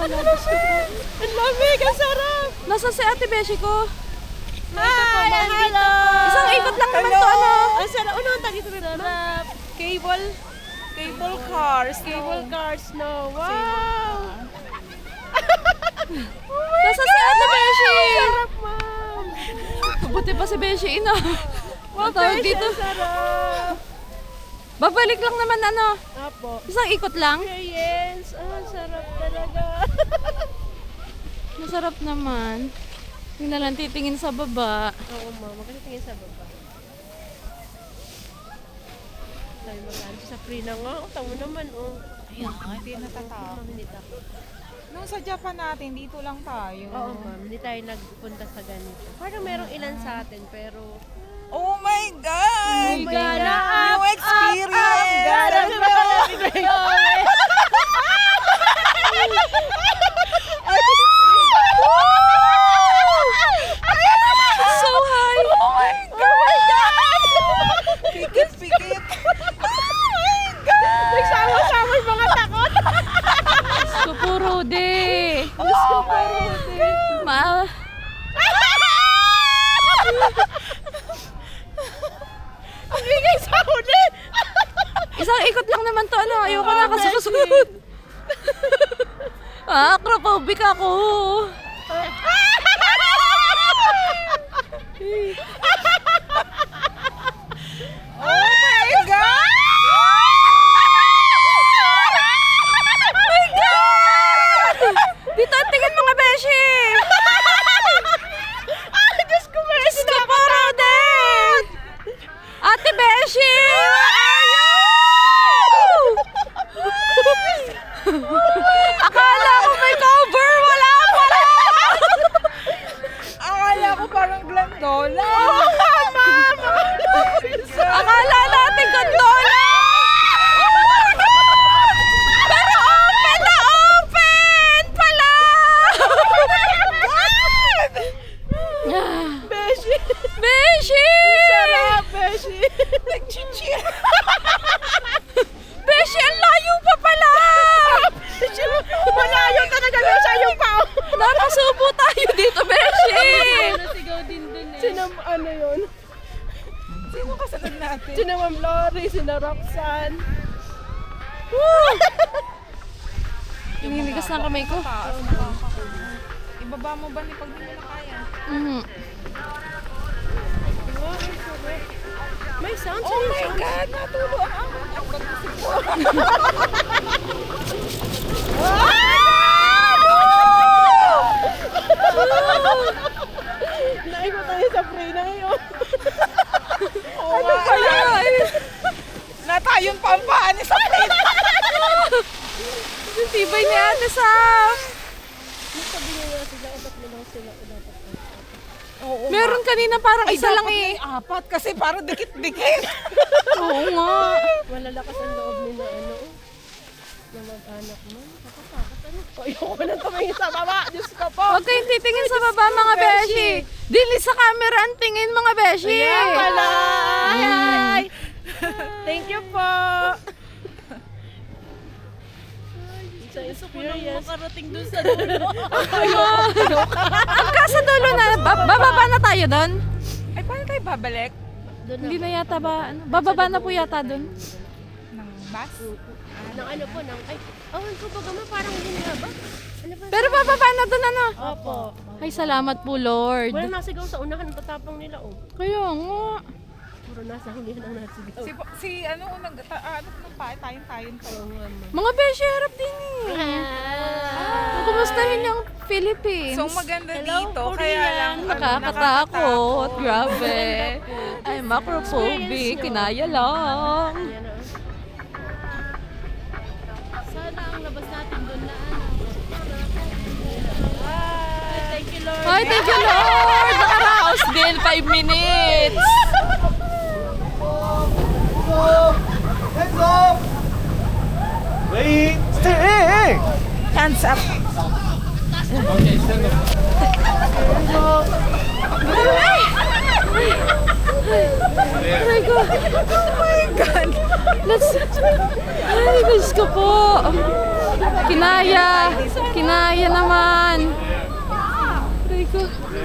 pala. Ang lamig, ang sarap. Nasaan si Ate Beshi ko? Hi! Hello! Isang ikot lang naman to, ano? Ang sarap. Ano ang tagit rin? Sarap. Cable cars, no? Wow! Nasaan si Ate Beshi? Sarap, ma'am! Buti pa si Beshi, ina. Wow, Tawag Beshi, dito. ang sarap! Babalik lang naman, ano? Apo. Isang ikot lang? Yes! Ang sarap talaga. Masarap naman. Yung na lang titingin sa baba. Oo, ma'am. Magkakatingin sa baba. Tayo mag-ano sa free na nga. Tamo naman, oh. Ayun, hindi natatakot. Hindi takot. Nung sa Japan natin, dito lang tayo. Oo, ma'am. Hindi tayo nagpunta sa ganito. Parang merong ilan sa atin, pero... Oh my God! Oh my God. New experience! So high! Oh my God! Pikit-pikit! Oh my God! Nagsama-sama yung mga takot! Diyos ko po, Rudy. Diyos ko pa, Rudy. Ang ingay sa huli! Isang ikot lang naman to, ano? Ayoko na kasi susunod. Acrophobic ako. Oh my God! My God! Dito ang tingin mga beshi! Diyos ko, Diyos ko po, Rudy! Ate Beshi! Akala ko may cover! Wala pala! Akala ko parang glandola. Akala natin gondola! Pero open na open pala! Beshi! Beshi! Sarap, Beshi! Nag-cheer. Beshi, ang layo pa pala! Malayo talaga, Beshi, yung pao! Nakasubo tayo dito, Beshi! Nasigaw din dun eh. Sino, ano yun? Sino kasunod natin? Sino Ma'am Lori, sino Roxanne? Naninigas na ang kamay ko. Taas, nakakakulo. Ibaba mo ba ni pag di mo na kaya? Mhm. Wow, ang sarap. May sound, Oh my God! Natulo ang amon. Ang pag-isip ko. Naikot tayo sa free na ngayon. Oh my God! Natayon pa ang paan ni sa plate. Yung tibay ni Ate Sam! Sabi nila sila, utak nila sila, dapat. Oo. Meron kanina parang Ay, isa lang dapat eh. may apat kasi parang dikit-dikit. Oo nga. Malalakas ang loob nila, ano, na mag-anak mo. Nakatakot, ano? Ayoko na tumingin sa baba, Diyos ko po. Huwag kayong titingin sa baba mga beshi. Dili sa camera ang tingin mga beshi. Ayan pala! Ay! Thank you po! Gusto ko nang makarating doon sa dulo. Pagka sa dulo na, bababa na tayo doon. Ay, paano tayo babalik? Doon Hindi na yata ba, ano? Bababa na po yata doon. Ng bus? Nang ano po, nang, ay, awan ko ba gama, parang hindi nga ba? Ano ba? Pero bababa na doon ano. Opo. Ay, salamat po Lord. Wala nasigaw sa unahan, tatapang nila, oh. Kaya nga. Puro nasa hulihan ang nasigaw. Si ano, ano ng pa, tayon-tayon pa. Oo nga, ma. Mga beshi, harap din eh. Kumustahin yung Philippines? So maganda Hello, dito, Korea. kaya lang ano, Nakakatakot. Grabe. Ay, macrophobic. Kinaya lang. Yan na. Sana ang labas natin doon na ano. Hi! Thank you, Lord. Ay, thank you Lord! Nakaraos din. 5 minutes. Hands up! Wait! Stay! Hands up. Okay, stand up. Aray ko. Oh my God. Let's... Ay, Diyos ko po. Kinaya.